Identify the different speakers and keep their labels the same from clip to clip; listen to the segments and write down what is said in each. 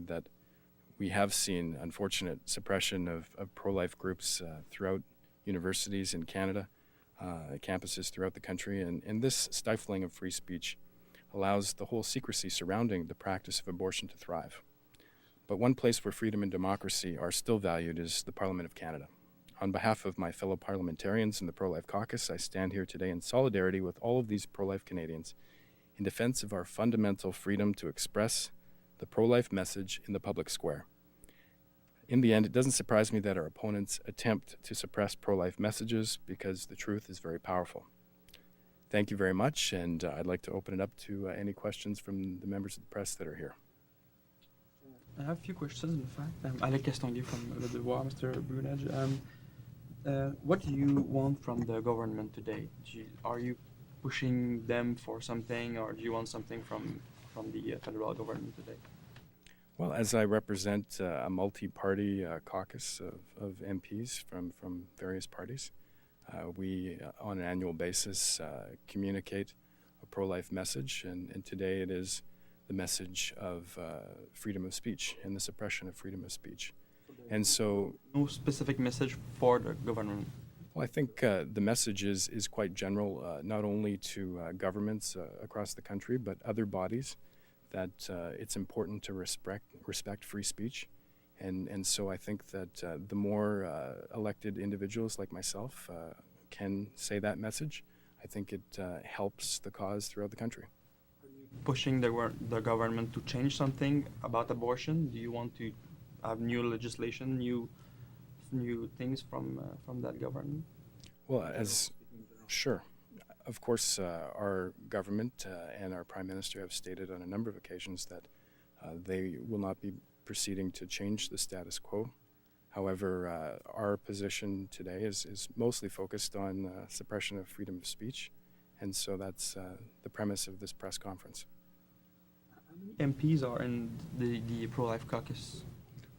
Speaker 1: that we have seen unfortunate suppression of pro-life groups throughout universities in Canada, campuses throughout the country, and this stifling of free speech allows the whole secrecy surrounding the practice of abortion to thrive. But one place where freedom and democracy are still valued is the Parliament of Canada. On behalf of my fellow parliamentarians in the pro-life caucus, I stand here today in solidarity with all of these pro-life Canadians in defense of our fundamental freedom to express the pro-life message in the public square. In the end, it doesn't surprise me that our opponents attempt to suppress pro-life messages because the truth is very powerful. Thank you very much, and I'd like to open it up to any questions from the members of the press that are here.
Speaker 2: I have a few questions, in fact. Alec Castonguay from Le Devoir, Mr. Bruinooge. What do you want from the government today? Are you pushing them for something, or do you want something from the federal government today?
Speaker 1: Well, as I represent a multi-party caucus of MPs from various parties, we, on an annual basis, communicate a pro-life message, and today it is the message of freedom of speech and the suppression of freedom of speech. And so,
Speaker 2: no specific message for the government?
Speaker 1: Well, I think the message is quite general, not only to governments across the country, but other bodies, that it's important to respect free speech. And so I think that the more elected individuals like myself can say that message, I think it helps the cause throughout the country.
Speaker 2: Are you pushing the government to change something about abortion? Do you want to have new legislation, new things from that government?
Speaker 1: Well, sure. Of course, our government and our Prime Minister have stated on a number of occasions that they will not be proceeding to change the status quo. However, our position today is mostly focused on suppression of freedom of speech, and so that's the premise of this press conference.
Speaker 2: How many MPs are in the pro-life caucus?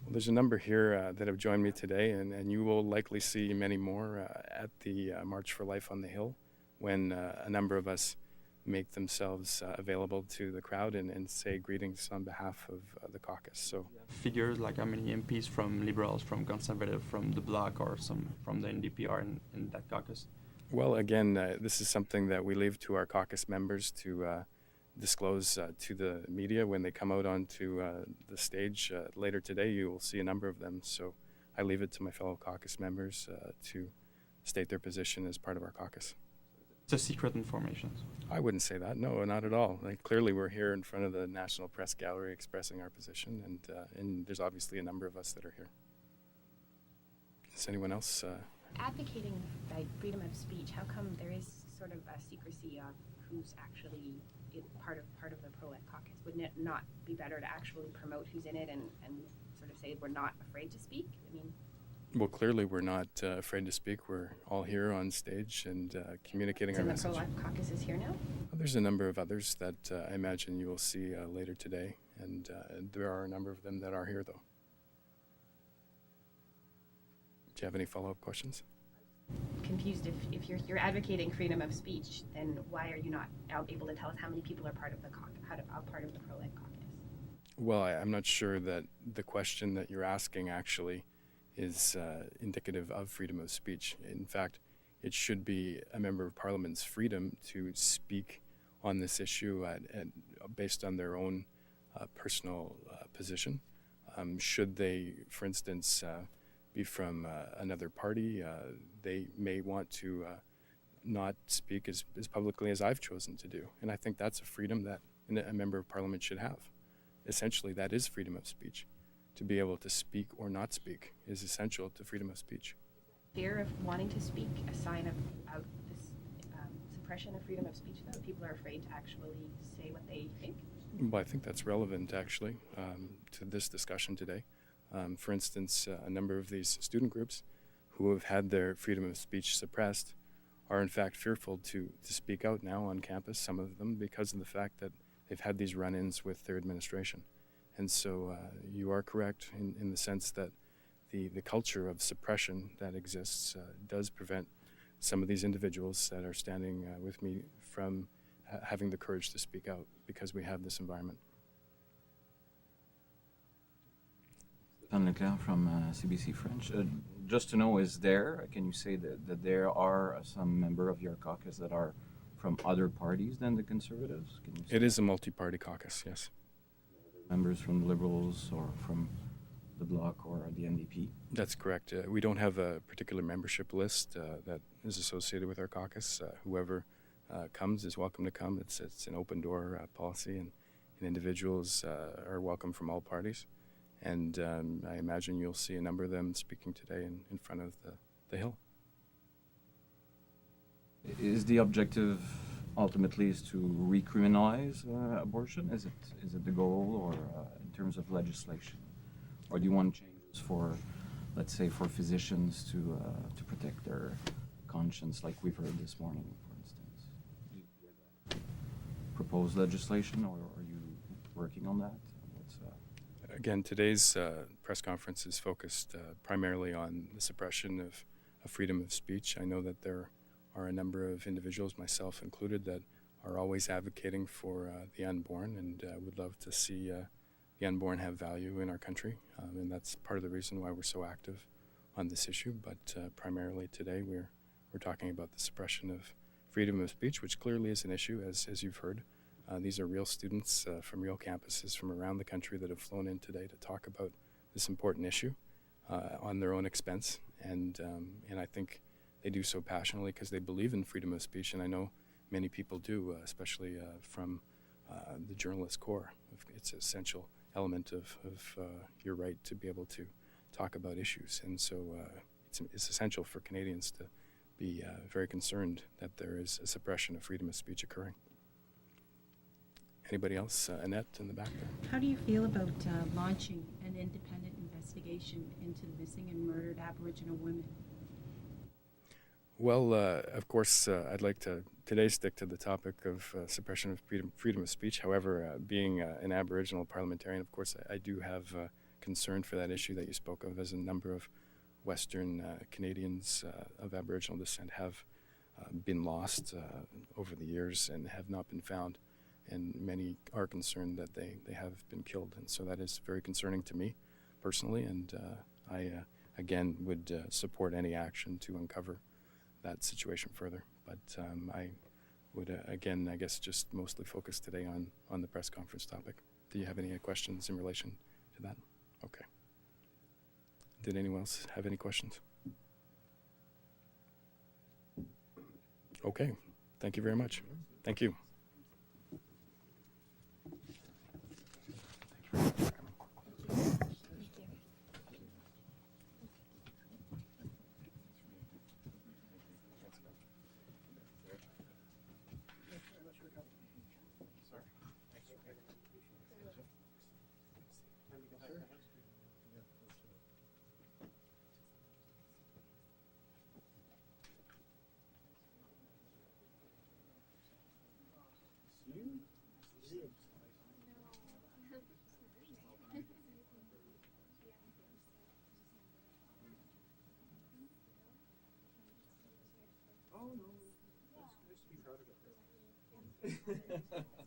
Speaker 1: Well, there's a number here that have joined me today, and you will likely see many more at the March for Life on the Hill, when a number of us make themselves available to the crowd and say greetings on behalf of the caucus. So
Speaker 2: figures like how many MPs from Liberals, from Conservative, from the Bloc, or some from the NDP are in that caucus?
Speaker 1: Well, again, this is something that we leave to our caucus members to disclose to the media when they come out onto the stage later today. You will see a number of them. So I leave it to my fellow caucus members to state their position as part of our caucus.
Speaker 2: It's a secret information.
Speaker 1: I wouldn't say that. No, not at all. Like, clearly, we're here in front of the National Press Gallery expressing our position, and there's obviously a number of us that are here. Is anyone else?
Speaker 3: Advocating freedom of speech, how come there is sort of a secrecy of who's actually part of the pro-life caucus? Wouldn't it not be better to actually promote who's in it and sort of say we're not afraid to speak? I mean,
Speaker 1: well, clearly we're not afraid to speak. We're all here on stage and communicating our message.
Speaker 3: And the pro-life caucus is here now?
Speaker 1: Well, there's a number of others that I imagine you will see later today, and there are a number of them that are here, though. Do you have any follow-up questions?
Speaker 3: Confused. If you're advocating freedom of speech, then why are you not able to tell us how many people are part of the part of the pro-life caucus?
Speaker 1: Well, I'm not sure that the question that you're asking actually is indicative of freedom of speech. In fact, it should be a member of Parliament's freedom to speak on this issue based on their own personal position. Should they, for instance, be from another party, they may want to not speak as publicly as I've chosen to do. And I think that's a freedom that a member of Parliament should have. Essentially, that is freedom of speech. To be able to speak or not speak is essential to freedom of speech.
Speaker 3: Fear of wanting to speak a sign of this suppression of freedom of speech, that people are afraid to actually say what they think?
Speaker 1: Well, I think that's relevant, actually, to this discussion today. For instance, a number of these student groups who have had their freedom of speech suppressed are in fact fearful to speak out now on campus, some of them, because of the fact that they've had these run-ins with their administration. And so you are correct in the sense that the culture of suppression that exists does prevent some of these individuals that are standing with me from having the courage to speak out, because we have this environment.
Speaker 4: Stéphane Leclerc from CBC French. Just to know, can you say that there are some member of your caucus that are from other parties than the Conservatives? Can you say
Speaker 1: It is a multi-party caucus, yes.
Speaker 4: members from the Liberals or from the Bloc or the NDP?
Speaker 1: That's correct. We don't have a particular membership list that is associated with our caucus. Whoever comes is welcome to come. It's an open door policy, and individuals are welcome from all parties. And I imagine you'll see a number of them speaking today in front of the Hill.
Speaker 4: Is the objective ultimately is to recriminalize abortion? Is it the goal, or in terms of legislation, or do you want changes for, let's say, for physicians to protect their conscience, like we've heard this morning, for instance? Do you propose legislation, or are you working on that?
Speaker 1: Again, today's press conference is focused primarily on the suppression of freedom of speech. I know that there are a number of individuals, myself included, that are always advocating for the unborn, and would love to see the unborn have value in our country. And that's part of the reason why we're so active on this issue. But primarily today we're talking about the suppression of freedom of speech, which clearly is an issue, as you've heard. These are real students from real campuses from around the country that have flown in today to talk about this important issue on their own expense. And I think they do so passionately because they believe in freedom of speech, and I know many people do, especially from the journalist corps. It's an essential element of your right to be able to talk about issues. And so it's essential for Canadians to be very concerned that there is a suppression of freedom of speech occurring. Anybody else? Annette in the back there.
Speaker 5: How do you feel about launching an independent investigation into the missing and murdered Aboriginal women?
Speaker 1: Well, of course, I'd like to today stick to the topic of suppression of freedom of speech. However, being an Aboriginal parliamentarian, of course, I do have concern for that issue that you spoke of, as a number of Western Canadians of Aboriginal descent have been lost over the years and have not been found. And many are concerned that they have been killed. And so that is very concerning to me personally. And I, again, would support any action to uncover that situation further. But I would, again, I guess just mostly focus today on the press conference topic. Do you have any questions in relation to that? Okay. Did anyone else have any questions? Okay. Thank you very much. Thank you.
Speaker 6: Oh no, it's nice to be proud of it.